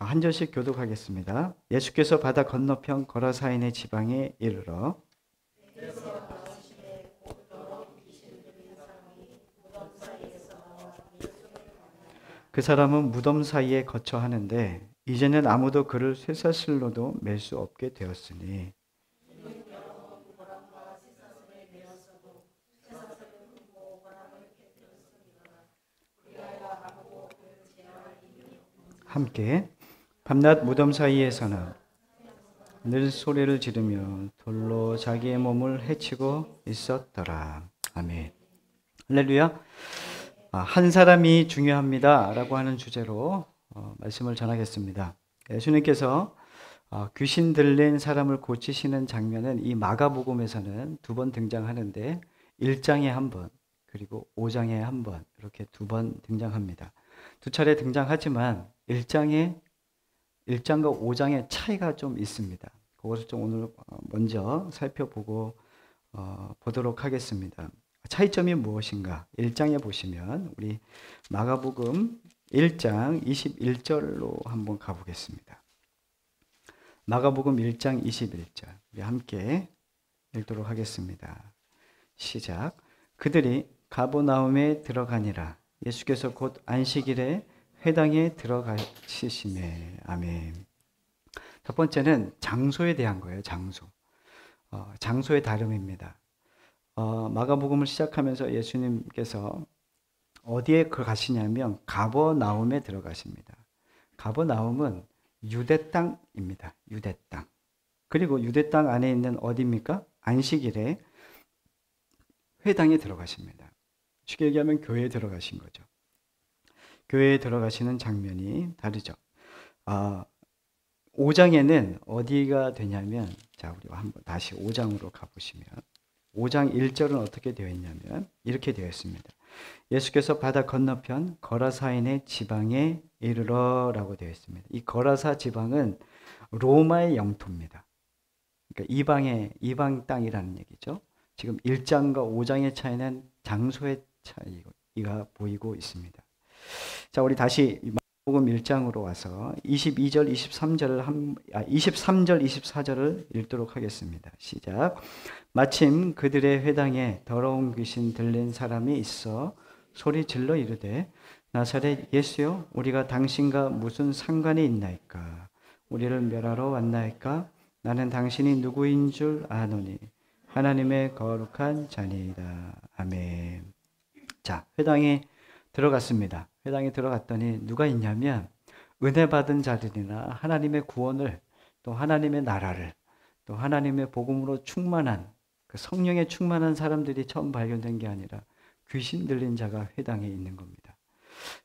한 절씩 교독하겠습니다. 예수께서 바다 건너편 거라사인의 지방에 이르러 그 사람은 무덤 사이에 거처 하는데 이제는 아무도 그를 쇠사슬로도 맬 수 없게 되었으니 함께 밤낮 무덤 사이에서는 늘 소리를 지르며 돌로 자기의 몸을 해치고 있었더라. 아멘. 할렐루야. 한 사람이 중요합니다 라고 하는 주제로 말씀을 전하겠습니다. 예수님께서 귀신 들린 사람을 고치시는 장면은 이 마가복음에서는 2번 등장하는데 1장에 한 번, 그리고 5장에 한 번, 이렇게 2번 등장합니다. 2차례 등장하지만 1장과 5장의 차이가 좀 있습니다. 그것을 좀 오늘 먼저 살펴보고 보도록 하겠습니다. 차이점이 무엇인가? 1장에 보시면 우리 마가복음 1장 21절로 한번 가보겠습니다. 마가복음 1장 21절 우리 함께 읽도록 하겠습니다. 시작. 그들이 가버나움에 들어가니라. 예수께서 곧 안식일에 회당에 들어가시심에. 아멘. 첫 번째는 장소에 대한 거예요. 장소. 장소의 다름입니다. 마가복음을 시작하면서 예수님께서 어디에 가시냐면 가버나움에 들어가십니다. 가버나움은 유대 땅입니다. 유대 땅. 그리고 유대 땅 안에 있는 어디입니까? 안식일에 회당에 들어가십니다. 쉽게 얘기하면 교회에 들어가신 거죠. 교회에 들어가시는 장면이 다르죠. 5장에는 어디가 되냐면, 자, 우리 한번 다시 5장으로 가보시면 5장 1절은 어떻게 되어 있냐면 이렇게 되어 있습니다. 예수께서 바다 건너편 거라사인의 지방에 이르러라고 되어 있습니다. 이 거라사 지방은 로마의 영토입니다. 그러니까 이방 땅이라는 얘기죠. 지금 1장과 5장의 차이는 장소의 차이가 보이고 있습니다. 자, 우리 다시 마가복음 1장으로 와서 23절, 24절을 읽도록 하겠습니다. 시작. 마침 그들의 회당에 더러운 귀신 들린 사람이 있어 소리 질러 이르되 나사렛 예수여 우리가 당신과 무슨 상관이 있나이까? 우리를 멸하러 왔나이까? 나는 당신이 누구인 줄 아노니 하나님의 거룩한 자니이다. 아멘. 자, 회당에 들어갔습니다. 회당에 들어갔더니 누가 있냐면 은혜 받은 자들이나 하나님의 구원을, 또 하나님의 나라를, 또 하나님의 복음으로 충만한 그 성령에 충만한 사람들이 처음 발견된 게 아니라 귀신 들린 자가 회당에 있는 겁니다.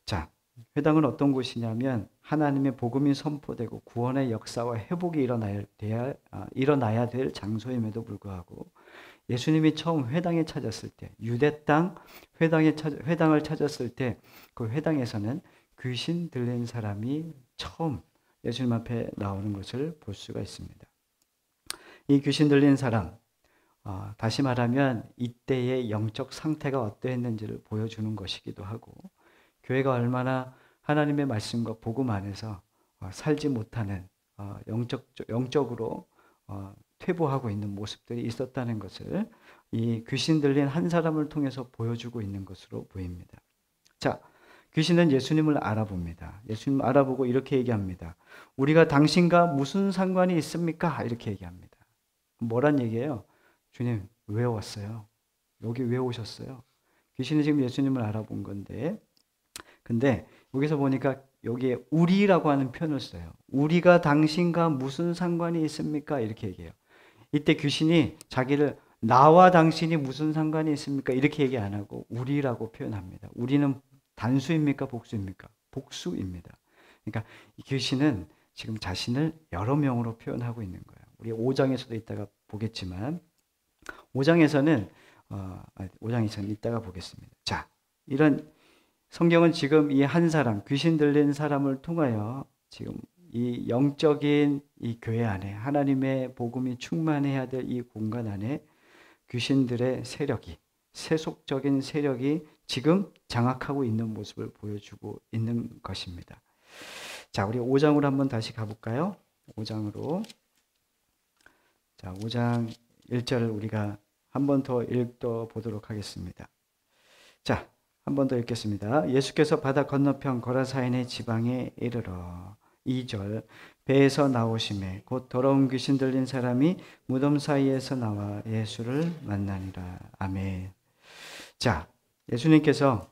자, 회당은 어떤 곳이냐면 하나님의 복음이 선포되고 구원의 역사와 회복이 일어나야 될 장소임에도 불구하고 예수님이 처음 회당에 찾았을 때, 유대 땅 회당을 찾았을 때 그 회당에서는 귀신 들린 사람이 처음 예수님 앞에 나오는 것을 볼 수가 있습니다. 이 귀신 들린 사람, 다시 말하면 이때의 영적 상태가 어떠했는지를 보여주는 것이기도 하고, 교회가 얼마나 하나님의 말씀과 복음 안에서 살지 못하는 영적으로 퇴보하고 있는 모습들이 있었다는 것을 이 귀신 들린 한 사람을 통해서 보여주고 있는 것으로 보입니다. 자, 귀신은 예수님을 알아봅니다. 예수님을 알아보고 이렇게 얘기합니다. 우리가 당신과 무슨 상관이 있습니까? 이렇게 얘기합니다. 뭐란 얘기예요? 주님, 왜 왔어요? 여기 왜 오셨어요? 귀신이 지금 예수님을 알아본 건데, 근데 여기서 보니까 여기에 우리라고 하는 표현을 써요. 우리가 당신과 무슨 상관이 있습니까? 이렇게 얘기해요. 이때 귀신이 자기를 나와 당신이 무슨 상관이 있습니까? 이렇게 얘기 안 하고 우리라고 표현합니다. 우리는 단수입니까? 복수입니까? 복수입니다. 그러니까 이 귀신은 지금 자신을 여러 명으로 표현하고 있는 거예요. 우리 5장에서도 이따가 보겠지만 5장에서는 이따가 보겠습니다. 자, 이런 성경은 지금 이 한 사람, 귀신 들린 사람을 통하여 지금 이 영적인 이 교회 안에 하나님의 복음이 충만해야 될 이 공간 안에 귀신들의 세력이, 세속적인 세력이 지금 장악하고 있는 모습을 보여주고 있는 것입니다. 자, 우리 5장으로 한번 다시 가볼까요? 5장으로. 자, 5장 1절을 우리가 한 번 더 읽어보도록 하겠습니다. 자, 한 번 더 읽겠습니다. 예수께서 바다 건너편 거라사인의 지방에 이르러 2절 배에서 나오심에 곧 더러운 귀신 들린 사람이 무덤 사이에서 나와 예수를 만나니라. 아멘. 자, 예수님께서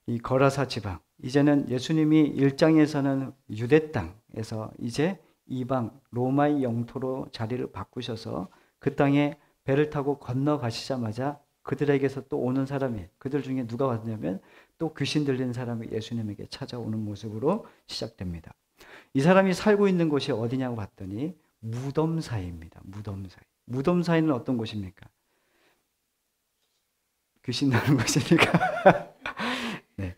이 거라사 지방, 이제는 예수님이 1장에서는 유대 땅에서 이제 이방 로마의 영토로 자리를 바꾸셔서 그 땅에 배를 타고 건너가시자마자 그들에게서 또 오는 사람이, 그들 중에 누가 왔냐면 또 귀신 들린 사람이 예수님에게 찾아오는 모습으로 시작됩니다. 이 사람이 살고 있는 곳이 어디냐고 봤더니 무덤 사이입니다. 무덤 사이. 무덤 사이는 어떤 곳입니까? 귀신 나는 곳이니까. 네,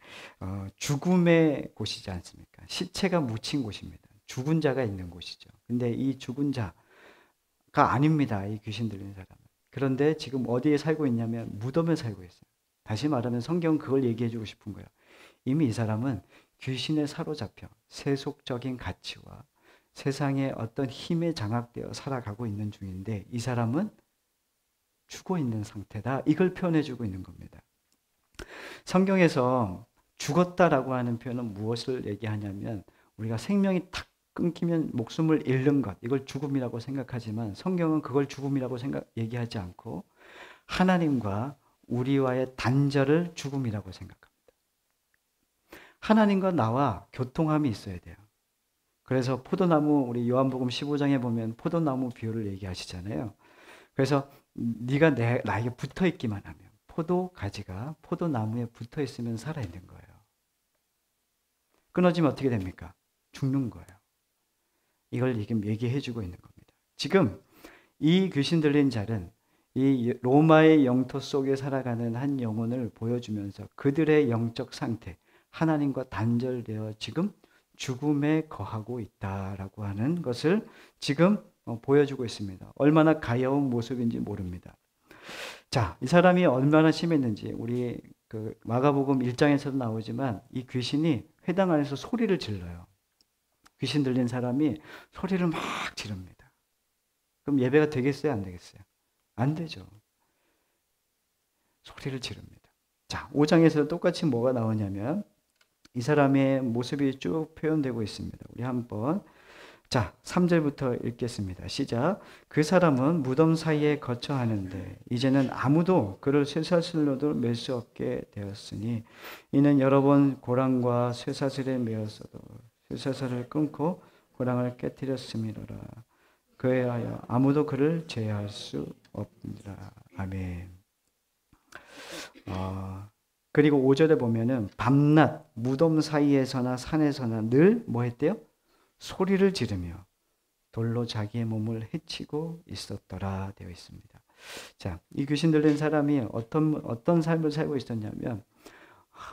죽음의 곳이지 않습니까? 시체가 묻힌 곳입니다. 죽은 자가 있는 곳이죠. 근데 이 죽은 자가 아닙니다. 이 귀신 들린 사람은. 그런데 지금 어디에 살고 있냐면 무덤에 살고 있어요. 다시 말하면 성경은 그걸 얘기해 주고 싶은 거예요. 이미 이 사람은 귀신에 사로잡혀 세속적인 가치와 세상의 어떤 힘에 장악되어 살아가고 있는 중인데 이 사람은 죽어 있는 상태다. 이걸 표현해 주고 있는 겁니다. 성경에서 죽었다라고 하는 표현은 무엇을 얘기하냐면 우리가 생명이 탁 끊기면 목숨을 잃는 것, 이걸 죽음이라고 생각하지만 성경은 그걸 죽음이라고 얘기하지 않고 하나님과 우리와의 단절을 죽음이라고 생각합니다. 하나님과 나와 교통함이 있어야 돼요. 그래서 포도나무, 우리 요한복음 15장에 보면 포도나무 비유를 얘기하시잖아요. 그래서 네가 나에게 붙어 있기만 하면, 포도 가지가 포도나무에 붙어 있으면 살아있는 거예요. 끊어지면 어떻게 됩니까? 죽는 거예요. 이걸 얘기해 주고 있는 겁니다. 지금 이 귀신 들린 자는 이 로마의 영토 속에 살아가는 한 영혼을 보여주면서 그들의 영적 상태, 하나님과 단절되어 지금 죽음에 거하고 있다라고 하는 것을 지금 보여주고 있습니다. 얼마나 가여운 모습인지 모릅니다. 자, 이 사람이 얼마나 심했는지 우리 그 마가복음 1장에서도 나오지만 이 귀신이 회당 안에서 소리를 질러요. 귀신 들린 사람이 소리를 막 지릅니다. 그럼 예배가 되겠어요? 안 되겠어요? 안 되죠. 소리를 지릅니다. 자, 5장에서 똑같이 뭐가 나오냐면 이 사람의 모습이 쭉 표현되고 있습니다. 우리 한번 자, 3절부터 읽겠습니다. 시작. 그 사람은 무덤 사이에 거처하는데 이제는 아무도 그를 쇠사슬로도 맬 수 없게 되었으니 이는 여러 번 고랑과 쇠사슬에 매었어도 쇠사슬을 끊고 고랑을 깨뜨렸음이로라. 그에 하여 아무도 그를 제어할 수 없느니라. 아멘. 그리고 5절에 보면은 밤낮 무덤 사이에서나 산에서나 늘 뭐 했대요? 소리를 지르며 돌로 자기의 몸을 해치고 있었더라 되어 있습니다. 자, 이 귀신 들린 사람이 어떤 삶을 살고 있었냐면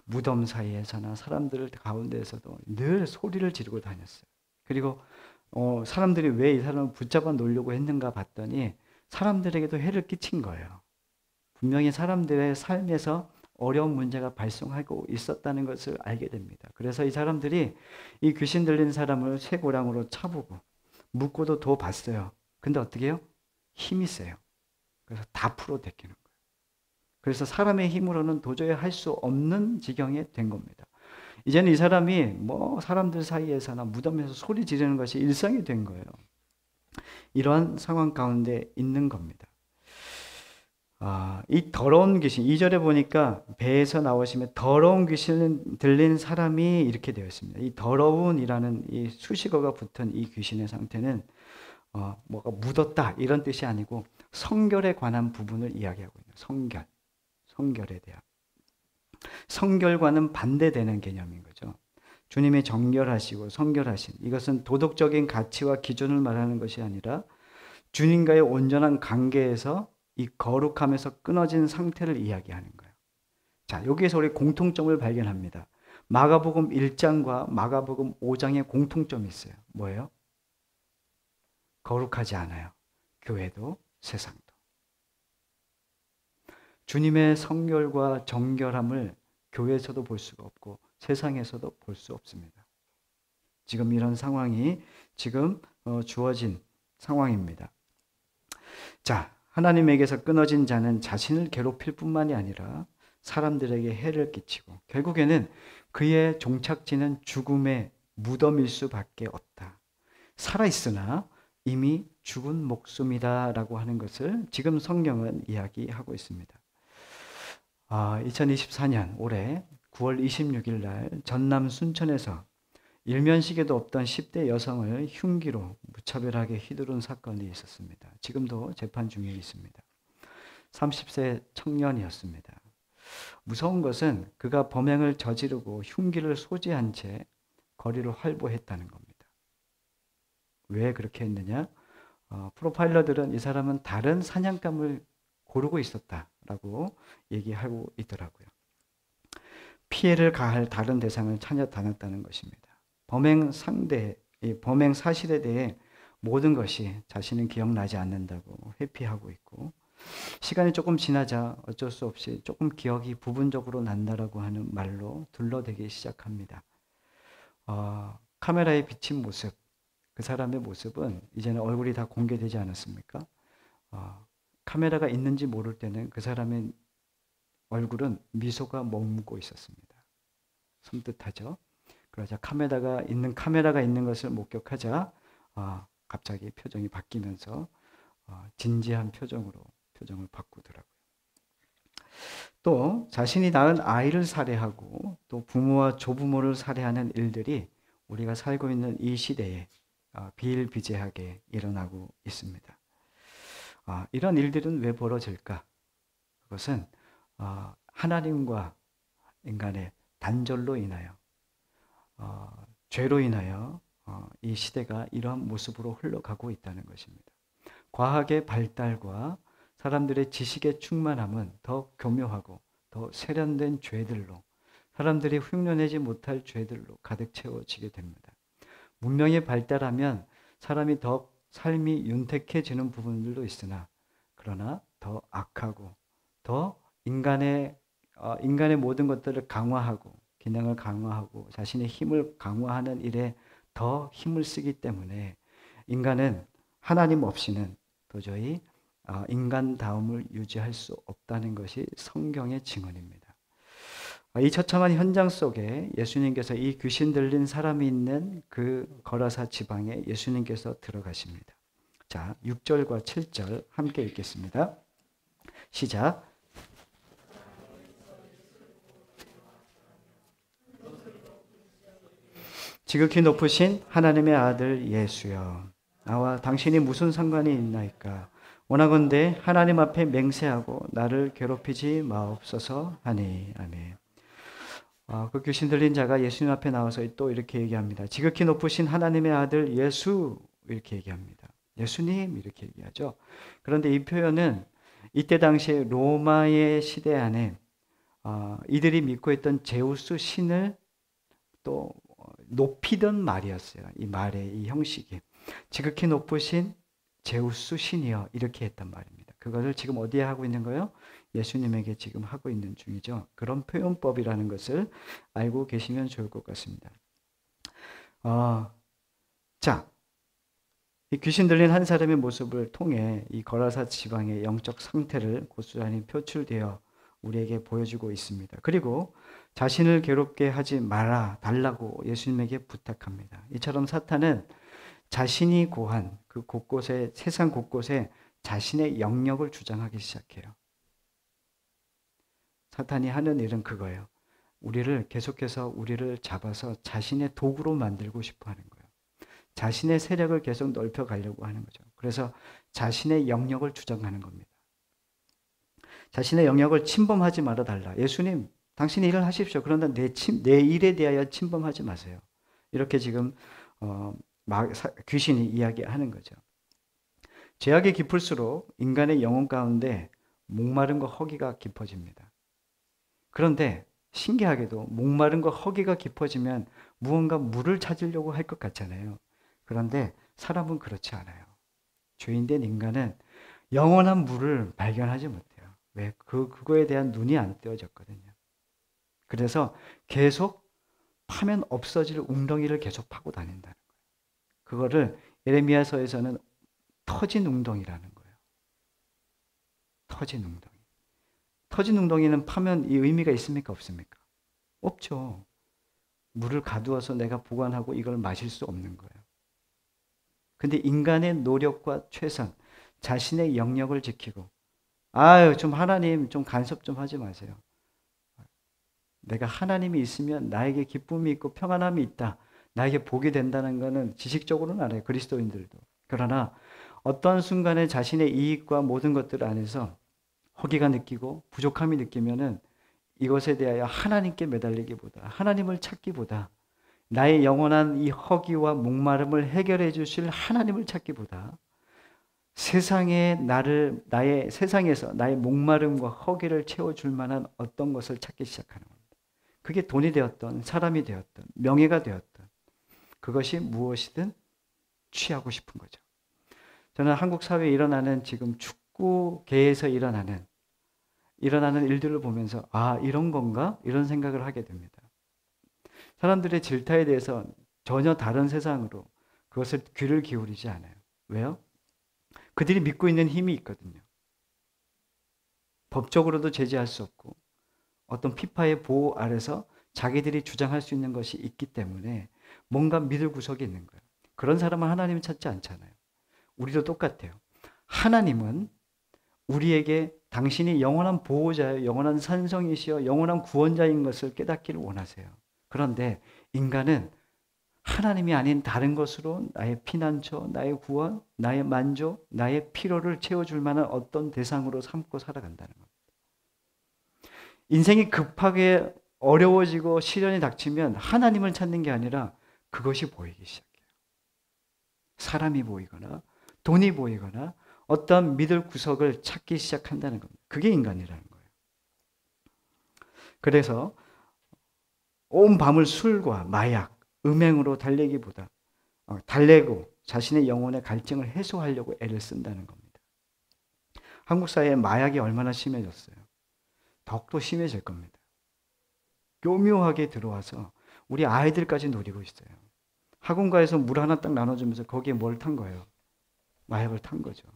무덤 사이에서나 사람들 가운데에서도 늘 소리를 지르고 다녔어요. 그리고 사람들이 왜 이 사람을 붙잡아 놓으려고 했는가 봤더니 사람들에게도 해를 끼친 거예요. 분명히 사람들의 삶에서 어려운 문제가 발생하고 있었다는 것을 알게 됩니다. 그래서 이 사람들이 이 귀신 들린 사람을 쇠고랑으로 차보고 묶고도 더 봤어요. 근데 어떻게 해요? 힘이 세요. 그래서 다 풀어대끼는 거예요. 그래서 사람의 힘으로는 도저히 할 수 없는 지경에 된 겁니다. 이제는 이 사람이 뭐 사람들 사이에서나 무덤에서 소리 지르는 것이 일상이 된 거예요. 이러한 상황 가운데 있는 겁니다. 이 더러운 귀신, 2절에 보니까 배에서 나오시면 더러운 귀신 들린 사람이 이렇게 되어 있습니다. 이 더러운이라는 이 수식어가 붙은 이 귀신의 상태는 뭐가 묻었다 이런 뜻이 아니고 성결에 관한 부분을 이야기하고 있는 성결에 대한. 성결과는 반대되는 개념인 거죠. 주님이 정결하시고 성결하신 이것은 도덕적인 가치와 기준을 말하는 것이 아니라 주님과의 온전한 관계에서 이 거룩함에서 끊어진 상태를 이야기하는 거예요. 자, 여기에서 우리 공통점을 발견합니다. 마가복음 1장과 마가복음 5장의 공통점이 있어요. 뭐예요? 거룩하지 않아요. 교회도 세상도. 주님의 성결과 정결함을 교회에서도 볼 수가 없고 세상에서도 볼 수 없습니다. 지금 이런 상황이 지금 주어진 상황입니다. 자, 하나님에게서 끊어진 자는 자신을 괴롭힐 뿐만이 아니라 사람들에게 해를 끼치고 결국에는 그의 종착지는 죽음의 무덤일 수밖에 없다. 살아있으나 이미 죽은 목숨이다라고 하는 것을 지금 성경은 이야기하고 있습니다. 2024년 올해 9월 26일 날 전남 순천에서 일면식에도 없던 10대 여성을 흉기로 무차별하게 휘두른 사건이 있었습니다. 지금도 재판 중에 있습니다. 30세 청년이었습니다. 무서운 것은 그가 범행을 저지르고 흉기를 소지한 채 거리를 활보했다는 겁니다. 왜 그렇게 했느냐? 프로파일러들은 이 사람은 다른 사냥감을 고르고 있었다라고 얘기하고 있더라고요. 피해를 가할 다른 대상을 찾아 다녔다는 것입니다. 범행 사실에 대해 모든 것이 자신은 기억나지 않는다고 회피하고 있고, 시간이 조금 지나자 어쩔 수 없이 조금 기억이 부분적으로 난다라고 하는 말로 둘러대기 시작합니다. 카메라에 비친 모습, 그 사람의 모습은 이제는 얼굴이 다 공개되지 않았습니까? 카메라가 있는지 모를 때는 그 사람의 얼굴은 미소가 머무고 있었습니다. 섬뜩하죠? 그러자 카메라가 있는 것을 목격하자 갑자기 표정이 바뀌면서 진지한 표정을 바꾸더라고요. 또 자신이 낳은 아이를 살해하고 또 부모와 조부모를 살해하는 일들이 우리가 살고 있는 이 시대에 비일비재하게 일어나고 있습니다. 이런 일들은 왜 벌어질까? 그것은 하나님과 인간의 단절로 인하여 죄로 인하여 이 시대가 이러한 모습으로 흘러가고 있다는 것입니다. 과학의 발달과 사람들의 지식의 충만함은 더 교묘하고 더 세련된 죄들로, 사람들이 흉내내지 못할 죄들로 가득 채워지게 됩니다. 문명이 발달하면 사람이 더 삶이 윤택해지는 부분들도 있으나, 그러나 더 악하고 더 인간의 모든 것들을 강화하고 기능을 강화하고 자신의 힘을 강화하는 일에 더 힘을 쓰기 때문에 인간은 하나님 없이는 도저히 인간다움을 유지할 수 없다는 것이 성경의 증언입니다. 이 처참한 현장 속에 예수님께서 이 귀신 들린 사람이 있는 그 거라사 지방에 예수님께서 들어가십니다. 자, 6절과 7절 함께 읽겠습니다. 시작. 지극히 높으신 하나님의 아들 예수여, 나와 당신이 무슨 상관이 있나이까? 원하건대 하나님 앞에 맹세하고 나를 괴롭히지 마옵소서 하니. 아멘. 그 귀신 들린 자가 예수님 앞에 나와서 또 이렇게 얘기합니다. 지극히 높으신 하나님의 아들 예수, 이렇게 얘기합니다. 예수님, 이렇게 얘기하죠. 그런데 이 표현은 이때 당시에 로마의 시대 안에 이들이 믿고 있던 제우스 신을 또 높이던 말이었어요. 이 말의 이 형식이. 지극히 높으신 제우스 신이여, 이렇게 했단 말입니다. 그것을 지금 어디에 하고 있는 거예요? 예수님에게 지금 하고 있는 중이죠. 그런 표현법이라는 것을 알고 계시면 좋을 것 같습니다. 자, 이 귀신 들린 한 사람의 모습을 통해 이 거라사 지방의 영적 상태를 고스란히 표출되어 우리에게 보여주고 있습니다. 그리고 자신을 괴롭게 하지 말아 달라고 예수님에게 부탁합니다. 이처럼 사탄은 자신이 고한 그 곳곳에, 세상 곳곳에 자신의 영역을 주장하기 시작해요. 사탄이 하는 일은 그거예요. 계속해서 우리를 잡아서 자신의 도구로 만들고 싶어 하는 거예요. 자신의 세력을 계속 넓혀 가려고 하는 거죠. 그래서 자신의 영역을 주장하는 겁니다. 자신의 영역을 침범하지 말아 달라. 예수님, 당신이 일을 하십시오. 그런데 내 일에 대하여 침범하지 마세요. 이렇게 지금 귀신이 이야기하는 거죠. 죄악이 깊을수록 인간의 영혼 가운데 목마름과 허기가 깊어집니다. 그런데 신기하게도 목마름과 허기가 깊어지면 무언가 물을 찾으려고 할 것 같잖아요. 그런데 사람은 그렇지 않아요. 죄인된 인간은 영원한 물을 발견하지 못해요. 왜? 그거에 대한 눈이 안 띄어졌거든요. 그래서 계속 파면 없어질 웅덩이를 계속 파고 다닌다는 거예요. 그거를 예레미야서에서는 터진 웅덩이라는 거예요. 터진 웅덩이. 터진 웅덩이는 파면 이 의미가 있습니까? 없습니까? 없죠. 물을 가두어서 내가 보관하고 이걸 마실 수 없는 거예요. 근데 인간의 노력과 최선, 자신의 영역을 지키고, 아유, 좀 하나님 좀 간섭 좀 하지 마세요. 내가 하나님이 있으면 나에게 기쁨이 있고 평안함이 있다. 나에게 복이 된다는 것은 지식적으로는 알아요. 그리스도인들도. 그러나 어떤 순간에 자신의 이익과 모든 것들 안에서 허기가 느끼고 부족함이 느끼면은 이것에 대하여 하나님께 매달리기보다 하나님을 찾기보다 나의 영원한 이 허기와 목마름을 해결해 주실 하나님을 찾기보다 세상에서 나의 목마름과 허기를 채워줄 만한 어떤 것을 찾기 시작하는 겁니다. 그게 돈이 되었던, 사람이 되었던, 명예가 되었던, 그것이 무엇이든 취하고 싶은 거죠. 저는 한국 사회에 일어나는 지금 축구계에서 일어나는 일들을 보면서 아, 이런 건가? 이런 생각을 하게 됩니다. 사람들의 질타에 대해서 전혀 다른 세상으로 그것을 귀를 기울이지 않아요. 왜요? 그들이 믿고 있는 힘이 있거든요. 법적으로도 제재할 수 없고 어떤 피파의 보호 아래서 자기들이 주장할 수 있는 것이 있기 때문에 뭔가 믿을 구석이 있는 거예요. 그런 사람은 하나님을 찾지 않잖아요. 우리도 똑같아요. 하나님은 우리에게 당신이 영원한 보호자요, 영원한 산성이시여, 영원한 구원자인 것을 깨닫기를 원하세요. 그런데 인간은 하나님이 아닌 다른 것으로 나의 피난처, 나의 구원, 나의 만족, 나의 필요를 채워줄 만한 어떤 대상으로 삼고 살아간다는 겁니다. 인생이 급하게 어려워지고 시련이 닥치면 하나님을 찾는 게 아니라 그것이 보이기 시작해요. 사람이 보이거나 돈이 보이거나 어떤 믿을 구석을 찾기 시작한다는 겁니다. 그게 인간이라는 거예요. 그래서 온 밤을 술과 마약, 음행으로 달래기보다 달래고 자신의 영혼의 갈증을 해소하려고 애를 쓴다는 겁니다. 한국 사회에 마약이 얼마나 심해졌어요. 더욱더 심해질 겁니다. 교묘하게 들어와서 우리 아이들까지 노리고 있어요. 학원가에서 물 하나 딱 나눠주면서 거기에 뭘 탄 거예요? 마약을 탄 거죠.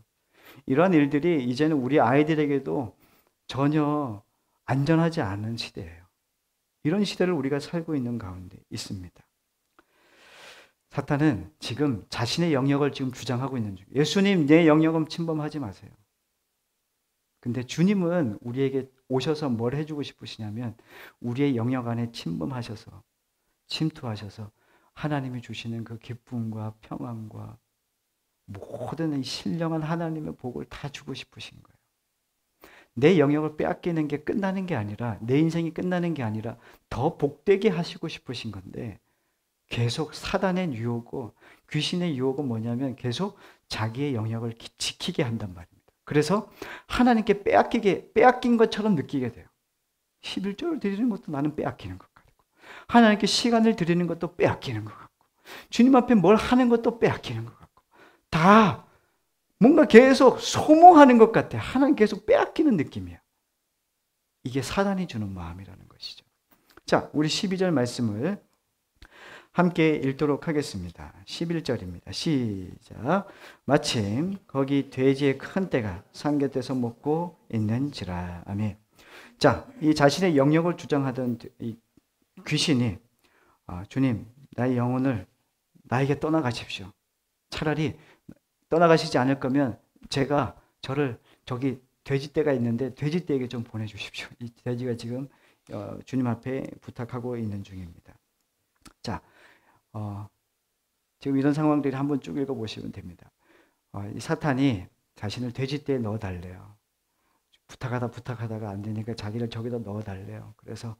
이러한 일들이 이제는 우리 아이들에게도 전혀 안전하지 않은 시대예요. 이런 시대를 우리가 살고 있는 가운데 있습니다. 사탄은 지금 자신의 영역을 지금 주장하고 있는 중이에요. 예수님, 내 영역은 침범하지 마세요. 근데 주님은 우리에게 오셔서 뭘 해주고 싶으시냐면 우리의 영역 안에 침범하셔서 침투하셔서 하나님이 주시는 그 기쁨과 평안과 모든 신령한 하나님의 복을 다 주고 싶으신 거예요. 내 영역을 빼앗기는 게 끝나는 게 아니라 내 인생이 끝나는 게 아니라 더 복되게 하시고 싶으신 건데 계속 사단의 유혹고 귀신의 유혹은 뭐냐면 계속 자기의 영역을 지키게 한단 말입니다. 그래서 하나님께 빼앗긴 것처럼 느끼게 돼요. 11조를 드리는 것도 나는 빼앗기는 것 같고 하나님께 시간을 드리는 것도 빼앗기는 것 같고 주님 앞에 뭘 하는 것도 빼앗기는 것 같고 다 뭔가 계속 소모하는 것 같아. 하나님 계속 빼앗기는 느낌이야. 이게 사단이 주는 마음이라는 것이죠. 자, 우리 12절 말씀을 함께 읽도록 하겠습니다. 11절입니다. 시작. 마침 거기 돼지의 큰 떼가 삼겹돼서 먹고 있는지라. 아멘. 자, 이 자신의 영역을 주장하던 이 귀신이 주님, 나의 영혼을 나에게 떠나가십시오. 차라리 떠나가시지 않을 거면 제가 저를 저기 돼지떼가 있는데 돼지떼에게 좀 보내주십시오. 이 돼지가 지금 주님 앞에 부탁하고 있는 중입니다. 자, 지금 이런 상황들이 한번 쭉 읽어보시면 됩니다. 이 사탄이 자신을 돼지떼에 넣어달래요. 부탁하다가 안 되니까 자기를 저기다 넣어달래요. 그래서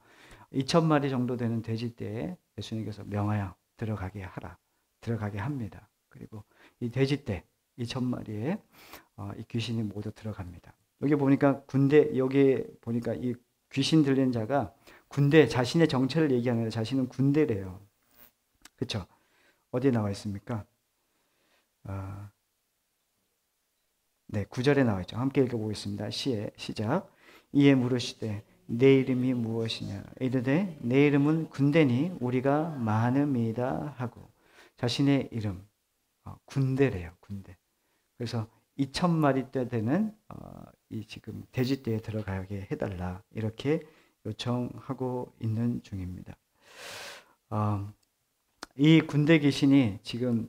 2,000마리 정도 되는 돼지떼에 예수님께서 명하여 들어가게 합니다. 그리고 이 돼지떼 2,000마리에 이 귀신이 모두 들어갑니다. 여기 보니까 이 귀신 들린 자가 군대, 자신의 정체를 얘기하는 자신은 군대래요. 그렇죠? 어디에 나와 있습니까? 네, 9절에 나와 있죠. 함께 읽어보겠습니다. 시작. 이에 물으시되 내 이름이 무엇이냐 이르되 내 이름은 군대니 우리가 많음이다 하고 자신의 이름 군대래요. 군대. 그래서 2,000마리 때 되는 이 지금 돼지떼에 들어가게 해달라 이렇게 요청하고 있는 중입니다. 이 군대 귀신이 지금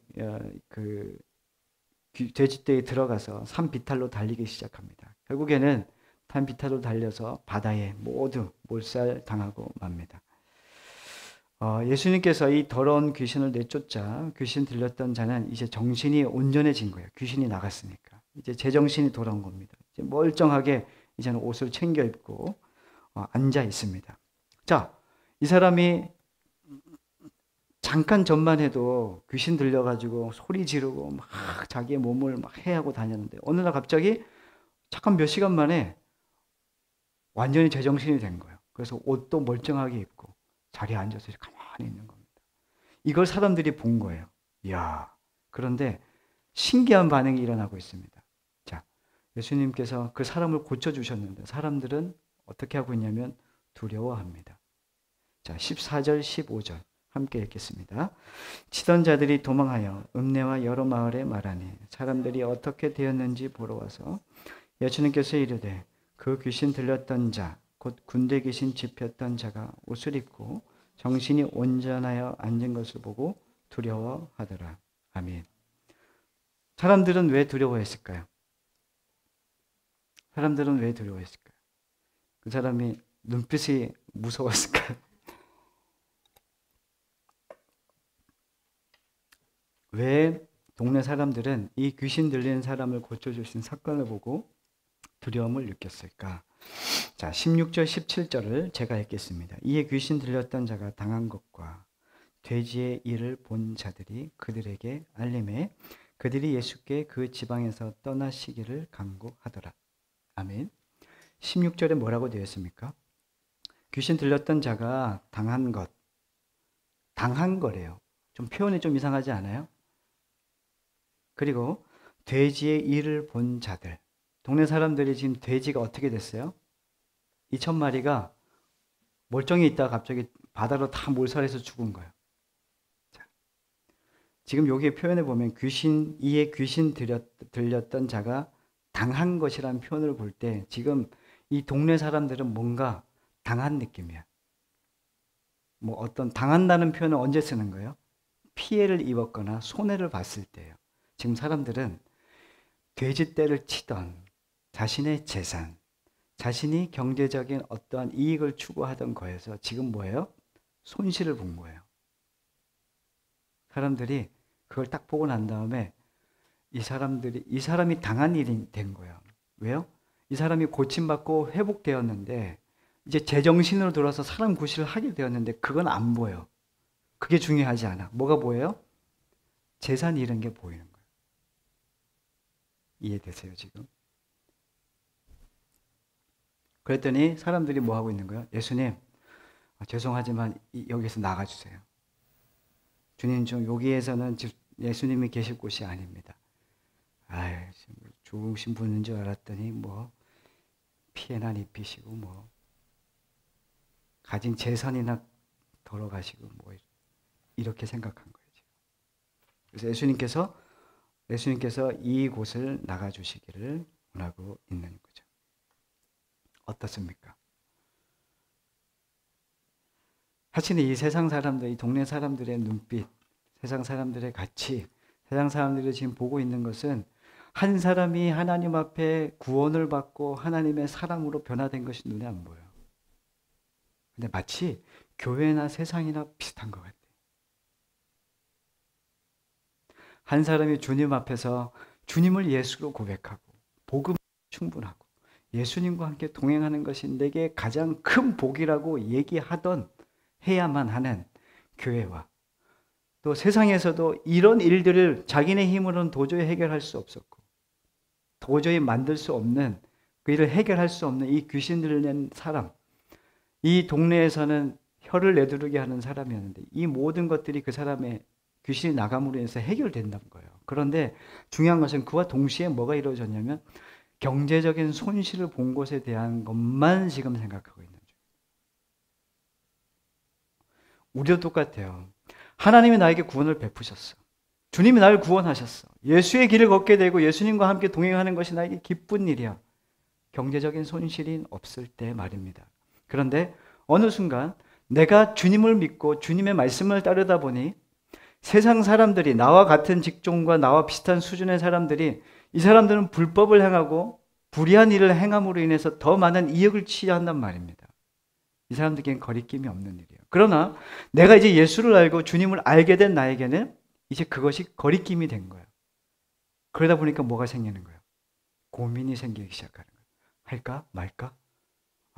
그 돼지떼에 들어가서 산 비탈로 달리기 시작합니다. 결국에는 산 비탈로 달려서 바다에 모두 몰살당하고 맙니다. 예수님께서 이 더러운 귀신을 내쫓자 귀신 들렸던 자는 이제 정신이 온전해진 거예요. 귀신이 나갔으니까. 이제 제정신이 돌아온 겁니다. 이제 멀쩡하게 이제는 옷을 챙겨 입고 앉아 있습니다. 자, 이 사람이 잠깐 전만 해도 귀신 들려가지고 소리 지르고 막 자기의 몸을 막 해하고 다녔는데 어느 날 갑자기 잠깐 몇 시간 만에 완전히 제정신이 된 거예요. 그래서 옷도 멀쩡하게 입고 자리에 앉아서 가만히 있는 겁니다. 이걸 사람들이 본 거예요. 이야. 그런데 신기한 반응이 일어나고 있습니다. 자, 예수님께서 그 사람을 고쳐주셨는데 사람들은 어떻게 하고 있냐면 두려워합니다. 자, 14절, 15절 함께 읽겠습니다. 치던 자들이 도망하여 읍내와 여러 마을에 말하니 사람들이 어떻게 되었는지 보러 와서 예수님께서 이르되 그 귀신 들렸던 자, 곧 군대 귀신 집혔던 자가 옷을 입고 정신이 온전하여 앉은 것을 보고 두려워하더라. 아멘. 사람들은 왜 두려워했을까요? 사람들은 왜 두려워했을까요? 그 사람이 눈빛이 무서웠을까요? 왜 동네 사람들은 이 귀신 들린 사람을 고쳐주신 사건을 보고 두려움을 느꼈을까? 자, 16절, 17절을 제가 읽겠습니다. 이에 귀신 들렸던 자가 당한 것과 돼지의 일을 본 자들이 그들에게 알림해 그들이 예수께 그 지방에서 떠나시기를 간구하더라. 아멘. 16절에 뭐라고 되어 있습니까? 귀신 들렸던 자가 당한 것, 당한 거래요. 좀 표현이 좀 이상하지 않아요? 그리고 돼지의 일을 본 자들, 동네 사람들이 지금 돼지가 어떻게 됐어요? 2,000마리가 멀쩡히 있다가 갑자기 바다로 다 몰살해서 죽은 거예요. 자, 지금 여기에 표현해 보면 이에 귀신 들렸던 자가 당한 것이라는 표현을 볼 때 지금 이 동네 사람들은 뭔가 당한 느낌이야. 뭐 어떤 당한다는 표현을 언제 쓰는 거예요? 피해를 입었거나 손해를 봤을 때예요. 지금 사람들은 돼지떼를 치던 자신의 재산, 자신이 경제적인 어떠한 이익을 추구하던 거에서 지금 뭐예요? 손실을 본 거예요. 사람들이 그걸 딱 보고 난 다음에 이 사람이 당한 일이 된 거예요. 왜요? 이 사람이 고침받고 회복되었는데 이제 제정신으로 돌아서 사람 구실을 하게 되었는데 그건 안 보여. 그게 중요하지 않아. 뭐가 보여요? 재산 잃은 게 보이는 거예요. 이해되세요, 지금? 그랬더니 사람들이 뭐 하고 있는 거예요? 예수님, 죄송하지만 여기서 나가주세요. 주님, 좀 여기에서는 예수님이 계실 곳이 아닙니다. 아유, 죽으신 분인 줄 알았더니 뭐 피해나 입히시고 뭐 가진 재산이나 덜어가시고 뭐 이렇게 생각한 거예요. 그래서 예수님께서 이곳을 나가주시기를 원하고 있는 거죠. 어떻습니까? 사실 이 세상 사람들, 이 동네 사람들의 눈빛, 세상 사람들의 가치, 세상 사람들이 지금 보고 있는 것은 한 사람이 하나님 앞에 구원을 받고 하나님의 사람으로 변화된 것이 눈에 안 보여요. 근데 마치 교회나 세상이나 비슷한 것 같아요. 한 사람이 주님 앞에서 주님을 예수로 고백하고 복음 충분하고 예수님과 함께 동행하는 것이 내게 가장 큰 복이라고 얘기하던 해야만 하는 교회와 또 세상에서도 이런 일들을 자기네 힘으로는 도저히 해결할 수 없었고 도저히 만들 수 없는 그 일을 해결할 수 없는 이 귀신 들린 사람, 이 동네에서는 혀를 내두르게 하는 사람이었는데 이 모든 것들이 그 사람의 귀신이 나감으로 인해서 해결된다는 거예요. 그런데 중요한 것은 그와 동시에 뭐가 이루어졌냐면 경제적인 손실을 본 것에 대한 것만 지금 생각하고 있는 중이에요. 우리도 똑같아요. 하나님이 나에게 구원을 베푸셨어. 주님이 나를 구원하셨어. 예수의 길을 걷게 되고 예수님과 함께 동행하는 것이 나에게 기쁜 일이야. 경제적인 손실이 없을 때 말입니다. 그런데 어느 순간 내가 주님을 믿고 주님의 말씀을 따르다 보니 세상 사람들이, 나와 같은 직종과 나와 비슷한 수준의 사람들이, 이 사람들은 불법을 행하고 불의한 일을 행함으로 인해서 더 많은 이익을 취한단 말입니다. 이 사람들에게는 거리낌이 없는 일이에요. 그러나 내가 이제 예수를 알고 주님을 알게 된 나에게는 이제 그것이 거리낌이 된 거예요. 그러다 보니까 뭐가 생기는 거예요? 고민이 생기기 시작하는 거예요. 할까 말까?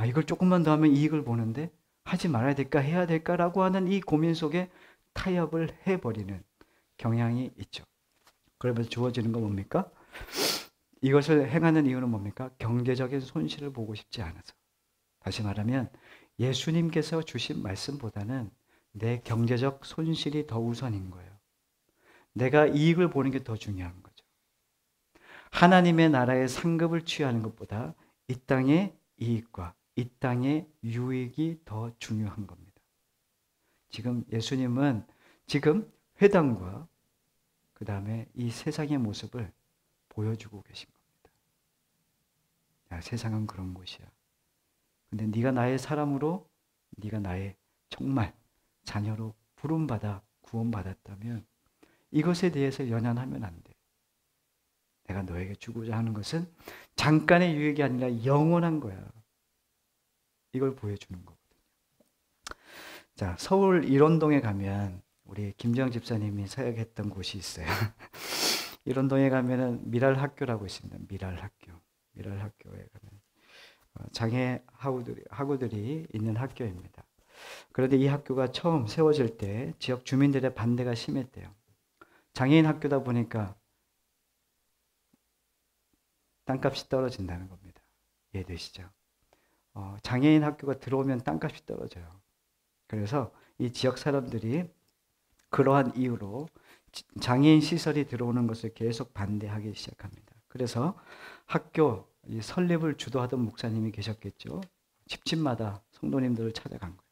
이걸 조금만 더 하면 이익을 보는데 하지 말아야 될까 해야 될까라고 하는 이 고민 속에 타협을 해버리는 경향이 있죠. 그러면서 주어지는 건 뭡니까? 이것을 행하는 이유는 뭡니까? 경제적인 손실을 보고 싶지 않아서. 다시 말하면 예수님께서 주신 말씀보다는 내 경제적 손실이 더 우선인 거예요. 내가 이익을 보는 게 더 중요한 거죠. 하나님의 나라의 상급을 취하는 것보다 이 땅의 이익과 이 땅의 유익이 더 중요한 겁니다. 지금 예수님은 지금 회당과 그 다음에 이 세상의 모습을 보여주고 계신 겁니다. 야, 세상은 그런 곳이야. 근데 네가 나의 사람으로, 네가 나의 정말 자녀로 부름받아 구원받았다면 이것에 대해서 연연하면 안 돼. 내가 너에게 주고자 하는 것은 잠깐의 유익이 아니라 영원한 거야. 이걸 보여주는 거거든요. 자, 서울 일원동에 가면 우리 김정 집사님이 사역했던 곳이 있어요. 일원동에 가면은 미랄학교라고 있습니다. 미랄학교. 미랄학교에 가면 장애 학우들이 있는 학교입니다. 그런데 이 학교가 처음 세워질 때 지역 주민들의 반대가 심했대요. 장애인 학교다 보니까 땅값이 떨어진다는 겁니다. 이해되시죠? 장애인 학교가 들어오면 땅값이 떨어져요. 그래서 이 지역 사람들이 그러한 이유로 장애인 시설이 들어오는 것을 계속 반대하기 시작합니다. 그래서 학교 설립을 주도하던 목사님이 계셨겠죠. 집집마다 성도님들을 찾아간 거예요.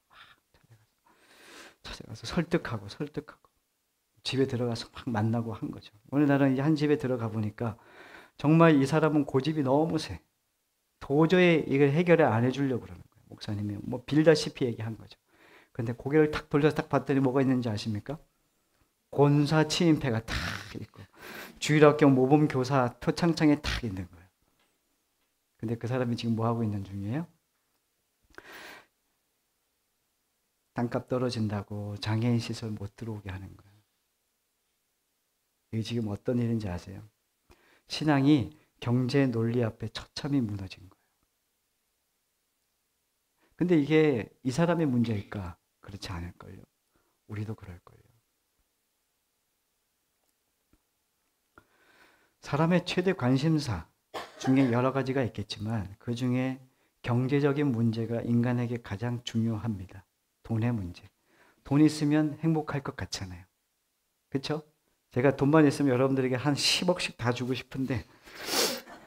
찾아가서 설득하고 집에 들어가서 막 만나고 한 거죠. 어느 날은 한 집에 들어가 보니까 정말 이 사람은 고집이 너무 세. 도저히 이걸 해결을 안 해주려고 그러는 거예요. 목사님이 뭐 빌다시피 얘기한 거죠. 근데 고개를 탁 돌려서 딱 봤더니 뭐가 있는지 아십니까? 권사 치임패가 탁 있고 주일학교 모범교사 표창장에 탁 있는 거예요. 근데 그 사람이 지금 뭐 하고 있는 중이에요? 땅값 떨어진다고 장애인 시설 못 들어오게 하는 거예요. 이게 지금 어떤 일인지 아세요? 신앙이 경제 논리 앞에 처참히 무너진 거예요. 근데 이게 이 사람의 문제일까? 그렇지 않을걸요. 우리도 그럴걸요. 사람의 최대 관심사 중에 여러 가지가 있겠지만 그 중에 경제적인 문제가 인간에게 가장 중요합니다. 돈의 문제. 돈 있으면 행복할 것 같잖아요. 그렇죠? 제가 돈만 있으면 여러분들에게 한 10억씩 다 주고 싶은데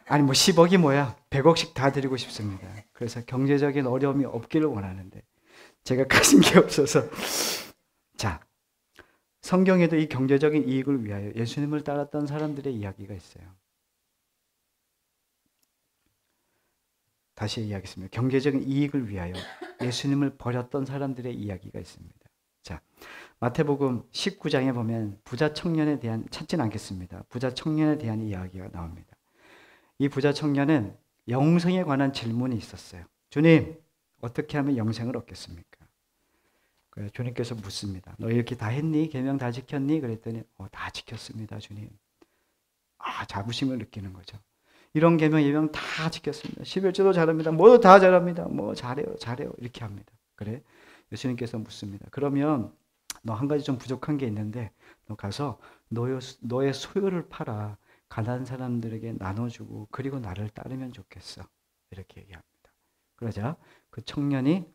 아니 뭐 10억이 뭐야 100억씩 다 드리고 싶습니다. 그래서 경제적인 어려움이 없기를 원하는데 제가 가진 게 없어서 자 성경에도 이 경제적인 이익을 위하여 예수님을 따랐던 사람들의 이야기가 있어요. 다시 이야기했습니다. 경제적인 이익을 위하여 예수님을 버렸던 사람들의 이야기가 있습니다. 자, 마태복음 19장에 보면 부자 청년에 대한 찾진 않겠습니다. 부자 청년에 대한 이야기가 나옵니다. 이 부자 청년은 영생에 관한 질문이 있었어요. 주님, 어떻게 하면 영생을 얻겠습니까? 그래서 주님께서 묻습니다. 너 이렇게 다 했니? 계명 다 지켰니? 그랬더니 다 지켰습니다, 주님. 자부심을 느끼는 거죠. 이런 계명 예명 다 지켰습니다. 11조도 잘합니다. 뭐도 다 잘합니다. 뭐 잘해요. 이렇게 합니다. 그래? 예수님께서 묻습니다. 그러면 너 한 가지 좀 부족한 게 있는데 너 가서 너의 소유를 팔아 가난한 사람들에게 나눠주고 그리고 나를 따르면 좋겠어. 이렇게 얘기합니다. 그러자 그 청년이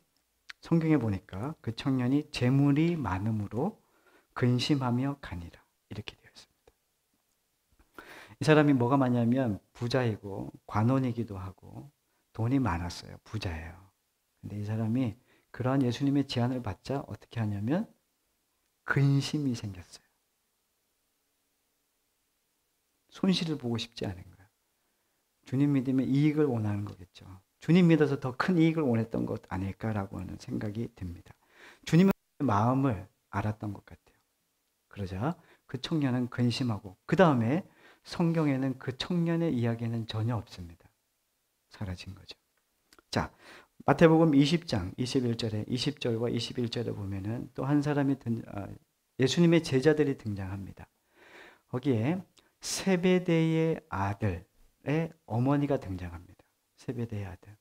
성경에 보니까 그 청년이 재물이 많음으로 근심하며 가니라. 이렇게 되어 있습니다. 이 사람이 뭐가 많냐면 부자이고 관원이기도 하고 돈이 많았어요. 부자예요. 근데 이 사람이 그러한 예수님의 제안을 받자 어떻게 하냐면 근심이 생겼어요. 손실을 보고 싶지 않은 거예요. 주님 믿으면 이익을 원하는 거겠죠. 주님 믿어서 더 큰 이익을 원했던 것 아닐까라고 하는 생각이 듭니다. 주님의 마음을 알았던 것 같아요. 그러자 그 청년은 근심하고, 그 다음에 성경에는 그 청년의 이야기는 전혀 없습니다. 사라진 거죠. 자, 마태복음 20장 21절에 20절과 21절에 보면은 또 한 사람이 예수님의 제자들이 등장합니다. 거기에 세베대의 아들의 어머니가 등장합니다. 세베대의 아들.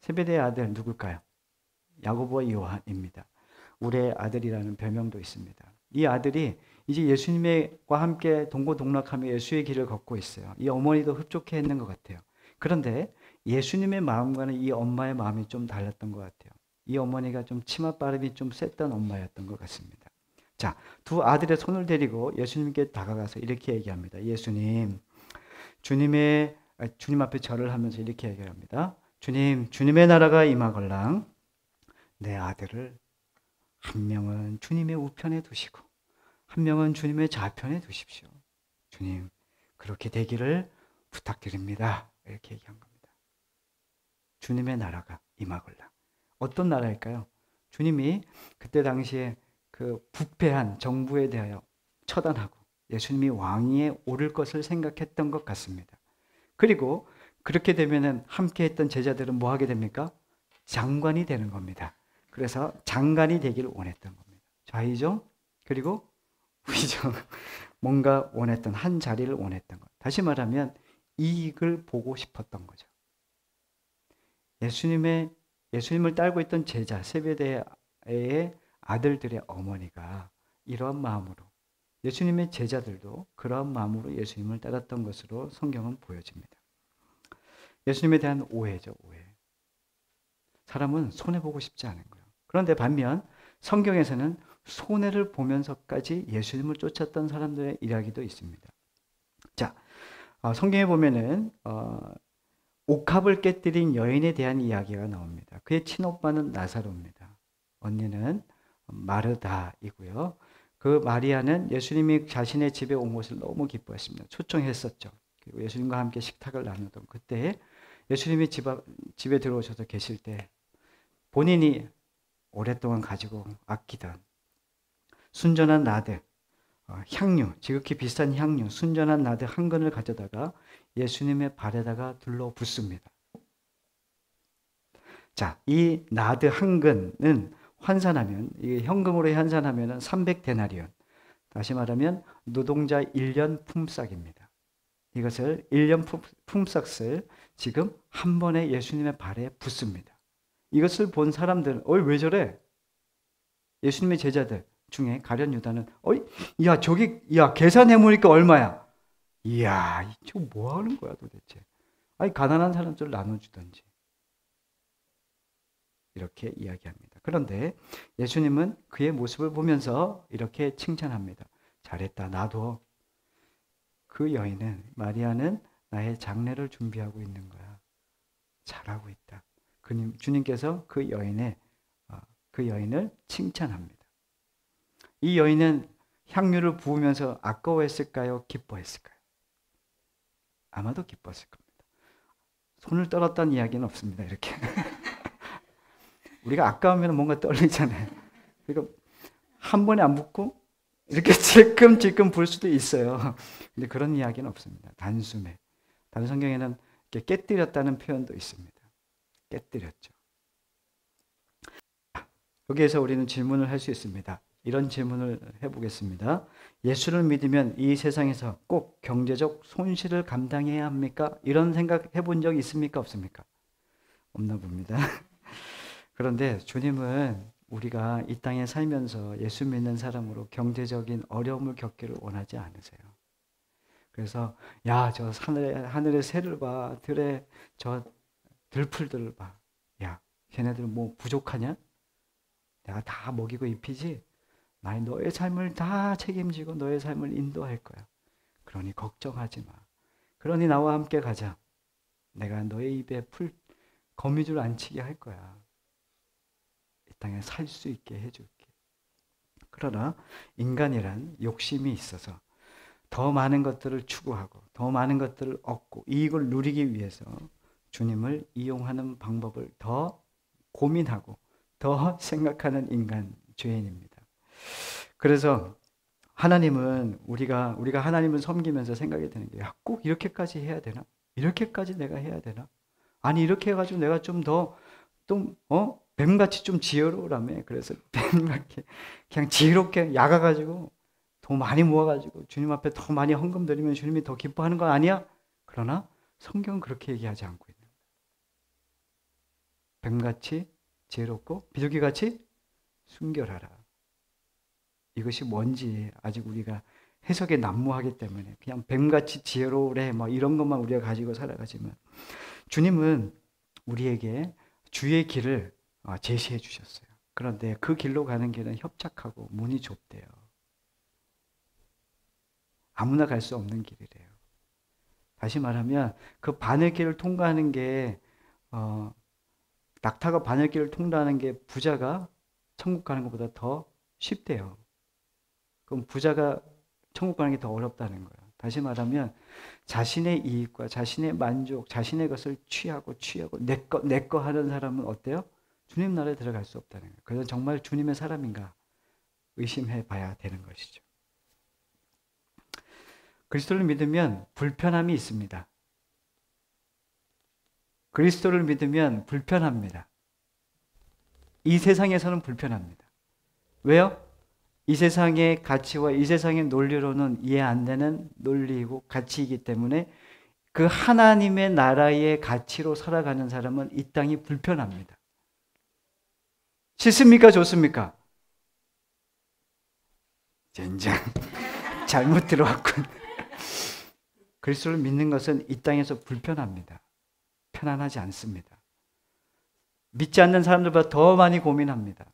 세베대의 아들 누굴까요? 야고보와 요한입니다. 우리의 아들이라는 별명도 있습니다. 이 아들이 이제 예수님과 함께 동고동락하며 예수의 길을 걷고 있어요. 이 어머니도 흡족해 했는 것 같아요. 그런데 예수님의 마음과는 이 엄마의 마음이 좀 달랐던 것 같아요. 이 어머니가 좀 치맛바람이 좀 셌던 엄마였던 것 같습니다. 자, 두 아들의 손을 데리고 예수님께 다가가서 이렇게 얘기합니다. 예수님, 주님 앞에 절을 하면서 이렇게 얘기합니다. 주님, 주님의 나라가 임하걸랑 내 아들을 한 명은 주님의 우편에 두시고 한 명은 주님의 좌편에 두십시오. 주님, 그렇게 되기를 부탁드립니다. 이렇게 얘기한 겁니다. 주님의 나라가 임하걸랑. 어떤 나라일까요? 주님이 그때 당시에 그 부패한 정부에 대하여 처단하고 예수님이 왕위에 오를 것을 생각했던 것 같습니다. 그리고 그렇게 되면은 함께 했던 제자들은 뭐 하게 됩니까? 장관이 되는 겁니다. 그래서 장관이 되기를 원했던 겁니다. 좌의정 그리고 우의정, 뭔가 원했던 한 자리를 원했던 것. 다시 말하면 이익을 보고 싶었던 거죠. 예수님을 따르고 있던 제자 세베대의 아들들의 어머니가 이러한 마음으로, 예수님의 제자들도 그러한 마음으로 예수님을 따랐던 것으로 성경은 보여집니다. 예수님에 대한 오해죠, 오해. 사람은 손해보고 싶지 않은 거예요. 그런데 반면 성경에서는 손해를 보면서까지 예수님을 쫓았던 사람들의 이야기도 있습니다. 자, 성경에 보면은 옥합을 깨뜨린 여인에 대한 이야기가 나옵니다. 그의 친오빠는 나사로입니다. 언니는 마르다이고요. 그 마리아는 예수님이 자신의 집에 온 것을 너무 기뻐했습니다. 초청했었죠. 그리고 예수님과 함께 식탁을 나누던 그때 예수님이 집에 들어오셔서 계실 때 본인이 오랫동안 가지고 아끼던 순전한 나드, 향유, 지극히 비싼 향유, 순전한 나드 한 근을 가져다가 예수님의 발에다가 둘러 붓습니다. 자, 이 나드 한 근은 환산하면, 이게 현금으로 환산하면 300데나리온. 다시 말하면 노동자 1년 품삯입니다. 이것을 1년 품삯을 지금 한 번에 예수님의 발에 붓습니다. 이것을 본 사람들은 왜 저래? 예수님의 제자들 중에 가룟 유다는 야 계산해 보니까 얼마야? 이야, 이거 뭐 하는 거야 도대체? 아니 가난한 사람들 나눠주던지. 이렇게 이야기합니다. 그런데 예수님은 그의 모습을 보면서 이렇게 칭찬합니다. 잘했다. 나도 그 여인은, 마리아는 나의 장례를 준비하고 있는 거야. 잘하고 있다. 주님께서 그 여인을 칭찬합니다. 이 여인은 향유를 부으면서 아까워했을까요? 기뻐했을까요? 아마도 기뻤을 겁니다. 손을 떨었다는 이야기는 없습니다. 이렇게. 우리가 아까우면 뭔가 떨리잖아요. 그러니까 한 번에 안 붓고 이렇게 질끔질끔 불 수도 있어요. 근데 그런 이야기는 없습니다. 단숨에. 다른 성경에는 이렇게 깨뜨렸다는 표현도 있습니다. 깨뜨렸죠. 여기에서 우리는 질문을 할 수 있습니다. 이런 질문을 해보겠습니다. 예수를 믿으면 이 세상에서 꼭 경제적 손실을 감당해야 합니까? 이런 생각 해본 적 있습니까? 없습니까? 없나 봅니다. 그런데 주님은 우리가 이 땅에 살면서 예수 믿는 사람으로 경제적인 어려움을 겪기를 원하지 않으세요. 그래서 야, 저 하늘의 새를 봐. 들에 저 들풀들을 봐. 야, 걔네들 뭐 부족하냐? 내가 다 먹이고 입히지? 너의 삶을 다 책임지고 너의 삶을 인도할 거야. 그러니 걱정하지 마. 그러니 나와 함께 가자. 내가 너의 입에 거미줄 안 치게 할 거야. 이 땅에 살 수 있게 해줄게. 그러나 인간이란 욕심이 있어서 더 많은 것들을 추구하고 더 많은 것들을 얻고 이익을 누리기 위해서 주님을 이용하는 방법을 더 고민하고 더 생각하는 인간 죄인입니다. 그래서 하나님은 우리가 하나님을 섬기면서 생각이 드는 게 꼭 이렇게까지 해야 되나? 이렇게까지 내가 해야 되나? 아니 이렇게 해가지고 내가 좀 더 뱀같이 좀 지혜로우라며. 그래서 뱀같이 그냥 지혜롭게 야가가지고 더 많이 모아가지고 주님 앞에 더 많이 헌금 드리면 주님이 더 기뻐하는 거 아니야? 그러나 성경은 그렇게 얘기하지 않고 있는 거예요. 뱀같이 지혜롭고 비둘기같이 순결하라. 이것이 뭔지 아직 우리가 해석에 난무하기 때문에 그냥 뱀같이 지혜로우래 뭐 이런 것만 우리가 가지고 살아가지만, 주님은 우리에게 주의 길을 제시해 주셨어요. 그런데 그 길로 가는 길은 협착하고 문이 좁대요. 아무나 갈 수 없는 길이래요. 다시 말하면 그 바늘길을 통과하는 게 낙타가 바늘길을 통과하는 게 부자가 천국 가는 것보다 더 쉽대요. 그럼 부자가 천국 가는 게 더 어렵다는 거예요. 다시 말하면 자신의 이익과 자신의 만족, 자신의 것을 취하고 내 거 하는 사람은 어때요? 주님 나라에 들어갈 수 없다는 거예요. 그래서 정말 주님의 사람인가 의심해 봐야 되는 것이죠. 그리스도를 믿으면 불편함이 있습니다. 그리스도를 믿으면 불편합니다. 이 세상에서는 불편합니다. 왜요? 이 세상의 가치와 이 세상의 논리로는 이해 안 되는 논리이고 가치이기 때문에 그 하나님의 나라의 가치로 살아가는 사람은 이 땅이 불편합니다. 싫습니까? 좋습니까? 젠장 잘못 들어왔군. 그리스도를 믿는 것은 이 땅에서 불편합니다. 편안하지 않습니다. 믿지 않는 사람들보다 더 많이 고민합니다.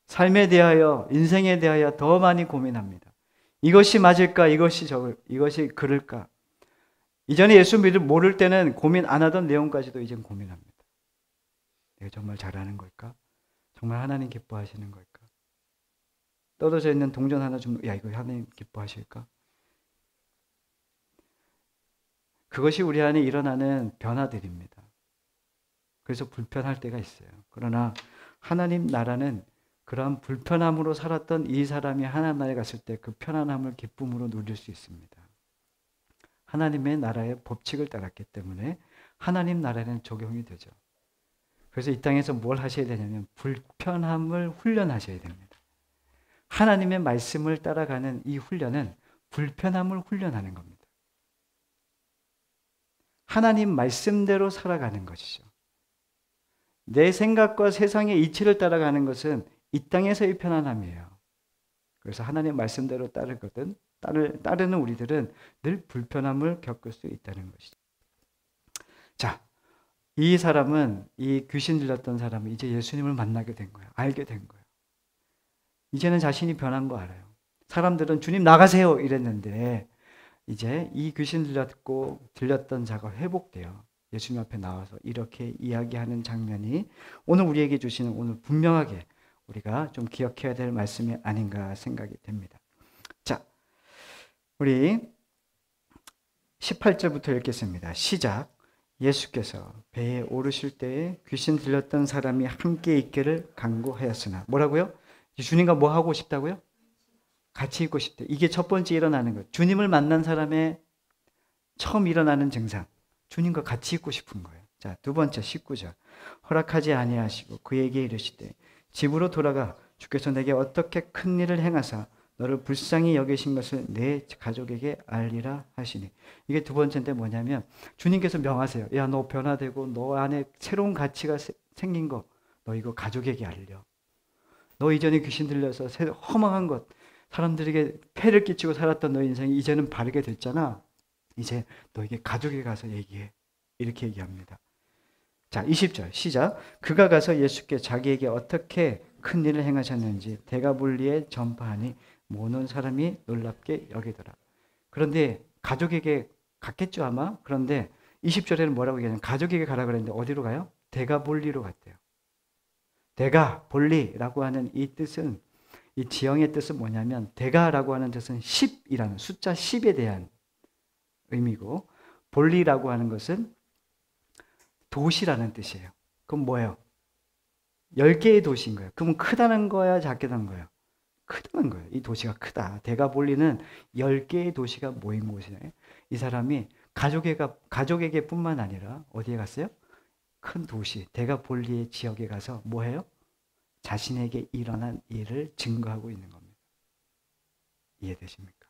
삶에 대하여, 인생에 대하여 더 많이 고민합니다. 이것이 맞을까? 이것이 그럴까? 이전에 예수 모를 때는 고민 안 하던 내용까지도 이젠 고민합니다. 내가 정말 잘하는 걸까? 정말 하나님 기뻐하시는 걸까? 떨어져 있는 동전 하나 주면 이거 하나님 기뻐하실까? 그것이 우리 안에 일어나는 변화들입니다. 그래서 불편할 때가 있어요. 그러나 하나님 나라는 그러한 불편함으로 살았던 이 사람이 하나님 나라에 갔을 때 그 편안함을 기쁨으로 누릴 수 있습니다. 하나님의 나라의 법칙을 따랐기 때문에 하나님 나라에는 적용이 되죠. 그래서 이 땅에서 뭘 하셔야 되냐면 불편함을 훈련하셔야 됩니다. 하나님의 말씀을 따라가는 이 훈련은 불편함을 훈련하는 겁니다. 하나님 말씀대로 살아가는 것이죠. 내 생각과 세상의 이치를 따라가는 것은 이 땅에서의 편안함이에요. 그래서 하나님 말씀대로 따르는 우리들은 늘 불편함을 겪을 수 있다는 것이죠. 자, 이 사람은, 이 귀신 들렸던 사람은 이제 예수님을 만나게 된 거예요. 알게 된 거예요. 이제는 자신이 변한 거 알아요. 사람들은 주님 나가세요 이랬는데 이제 이 귀신 들렸던 자가 회복돼요. 예수님 앞에 나와서 이렇게 이야기하는 장면이 오늘 우리에게 주시는, 오늘 분명하게 우리가 좀 기억해야 될 말씀이 아닌가 생각이 됩니다. 자, 우리 18절부터 읽겠습니다. 시작. 예수께서 배에 오르실 때에 귀신 들렸던 사람이 함께 있기를 간구하였으나, 뭐라고요? 주님과 뭐 하고 싶다고요? 같이 있고 싶대. 이게 첫 번째 일어나는 것. 주님을 만난 사람의 처음 일어나는 증상. 주님과 같이 있고 싶은 거예요. 자, 두 번째 19절. 허락하지 아니하시고 그에게 이르시되 집으로 돌아가 주께서 내게 어떻게 큰 일을 행하사 너를 불쌍히 여기신 것을 내 가족에게 알리라 하시니. 이게 두 번째인데 뭐냐면 주님께서 명하세요. 야, 너 변화되고 너 안에 새로운 가치가 생긴 거 너 이거 가족에게 알려. 너 이전에 귀신 들려서 허망한 것, 사람들에게 폐를 끼치고 살았던 너 인생이 이제는 바르게 됐잖아. 이제 너에게 가족에 가서 얘기해. 이렇게 얘기합니다. 자, 20절 시작. 그가 가서 예수께 자기에게 어떻게 큰 일을 행하셨는지 데가볼리에 전파하니 모든 사람이 놀랍게 여기더라. 그런데 가족에게 갔겠죠 아마. 그런데 20절에는 뭐라고 얘기하냐면 가족에게 가라 그랬는데 어디로 가요? 데가볼리로 갔대요. 데가볼리라고 하는 이 뜻은 이 지형의 뜻은 뭐냐면 대가라고 하는 뜻은 10이라는 숫자 10에 대한 의미고 볼리라고 하는 것은 도시라는 뜻이에요. 그럼 뭐예요? 10개의 도시인 거예요. 그럼 크다는 거야, 작다는 거예요? 크다는 거예요. 이 도시가 크다. 대가볼리는 10개의 도시가 모인 곳이에요. 이 사람이 가족에게 뿐만 아니라 어디에 갔어요? 큰 도시, 대가볼리의 지역에 가서 뭐 해요? 자신에게 일어난 일을 증거하고 있는 겁니다. 이해되십니까?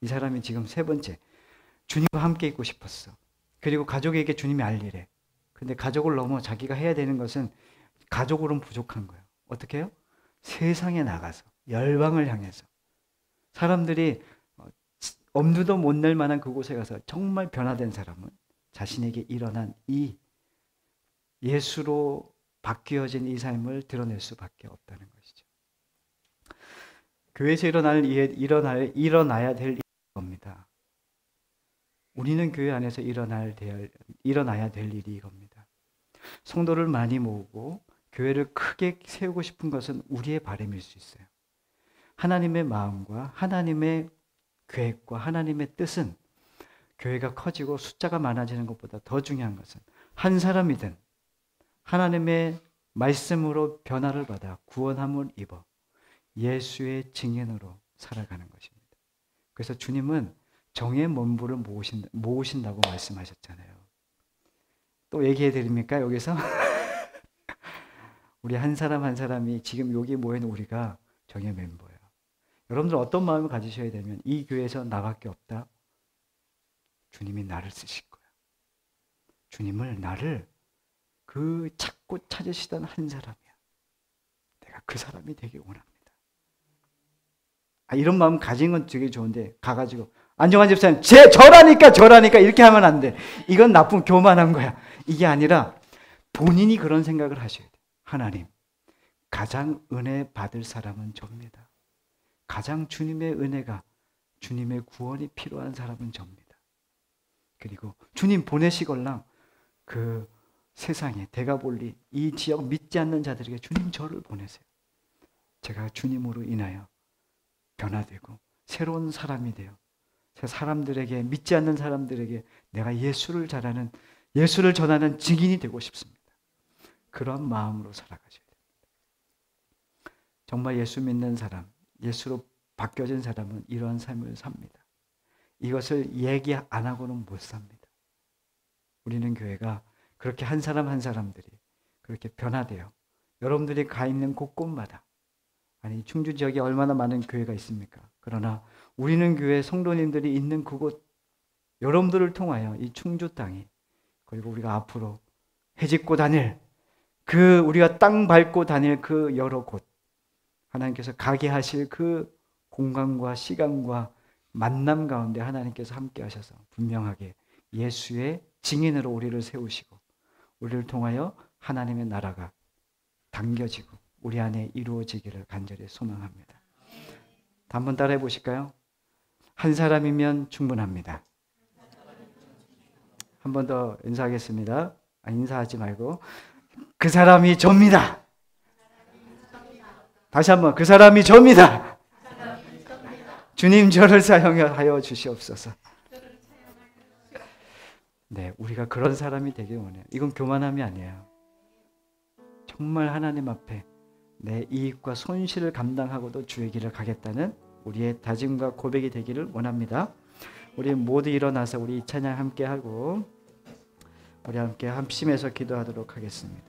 이 사람이 지금 세 번째, 주님과 함께 있고 싶었어. 그리고 가족에게 주님이 알리래. 근데 가족을 넘어 자기가 해야 되는 것은 가족으로는 부족한 거예요. 어떻게 해요? 세상에 나가서 열방을 향해서 사람들이 엄두도 못 낼 만한 그곳에 가서 정말 변화된 사람은 자신에게 일어난 이 예수로 바뀌어진 이 삶을 드러낼 수밖에 없다는 것이죠. 교회에서 일어나야 될 겁니다. 우리는 교회 안에서 일어나야 될 일이 이겁니다. 성도를 많이 모으고 교회를 크게 세우고 싶은 것은 우리의 바람일 수 있어요. 하나님의 마음과 하나님의 계획과 하나님의 뜻은 교회가 커지고 숫자가 많아지는 것보다 더 중요한 것은 한 사람이든 하나님의 말씀으로 변화를 받아 구원함을 입어 예수의 증인으로 살아가는 것입니다. 그래서 주님은 정의門부를 모으신다고 말씀하셨잖아요. 또 얘기해 드립니까? 여기서 우리 한 사람 한 사람이 지금 여기 모여있는 우리가 정의 멤버예요. 여러분들 어떤 마음을 가지셔야 되면 이 교회에서 나밖에 없다. 주님이 나를 쓰실 거예요. 주님을 나를 그 찾고 찾으시던 한 사람이야. 내가 그 사람이 되길 원합니다. 이런 마음 가진 건 되게 좋은데 가가지고 안정환 집사님 저라니까 이렇게 하면 안 돼. 이건 나쁜 교만한 거야. 이게 아니라 본인이 그런 생각을 하셔야 돼. 하나님, 가장 은혜 받을 사람은 접니다. 가장 주님의 은혜가 주님의 구원이 필요한 사람은 접니다. 그리고 주님 보내시걸랑 그 세상에 대가볼리 이 지역 믿지 않는 자들에게 주님 저를 보내세요. 제가 주님으로 인하여 변화되고 새로운 사람이 되어 사람들에게 믿지 않는 사람들에게 내가 예수를 전하는 증인이 되고 싶습니다. 그런 마음으로 살아가셔야 됩니다. 정말 예수 믿는 사람, 예수로 바뀌어진 사람은 이러한 삶을 삽니다. 이것을 얘기 안 하고는 못 삽니다. 우리는 교회가 그렇게 한 사람 한 사람들이 그렇게 변화되어 여러분들이 가 있는 곳곳마다 아니 충주 지역에 얼마나 많은 교회가 있습니까? 그러나 우리는 교회 성도님들이 있는 그곳 여러분들을 통하여 이 충주 땅이 그리고 우리가 앞으로 해짓고 다닐 우리가 땅 밟고 다닐 그 여러 곳 하나님께서 가게 하실 그 공간과 시간과 만남 가운데 하나님께서 함께 하셔서 분명하게 예수의 증인으로 우리를 세우시고 우리를 통하여 하나님의 나라가 당겨지고 우리 안에 이루어지기를 간절히 소망합니다. 한번 따라해 보실까요? 한 사람이면 충분합니다. 한 번 더 인사하겠습니다. 인사하지 말고 그 사람이 접니다. 다시 한번 그 사람이 접니다. 주님 저를 사용하여 주시옵소서. 네, 우리가 그런 사람이 되길 원해요. 이건 교만함이 아니에요. 정말 하나님 앞에 내 이익과 손실을 감당하고도 주의 길을 가겠다는 우리의 다짐과 고백이 되기를 원합니다. 우리 모두 일어나서 우리 찬양 함께 하고 우리 함께 합심해서 기도하도록 하겠습니다.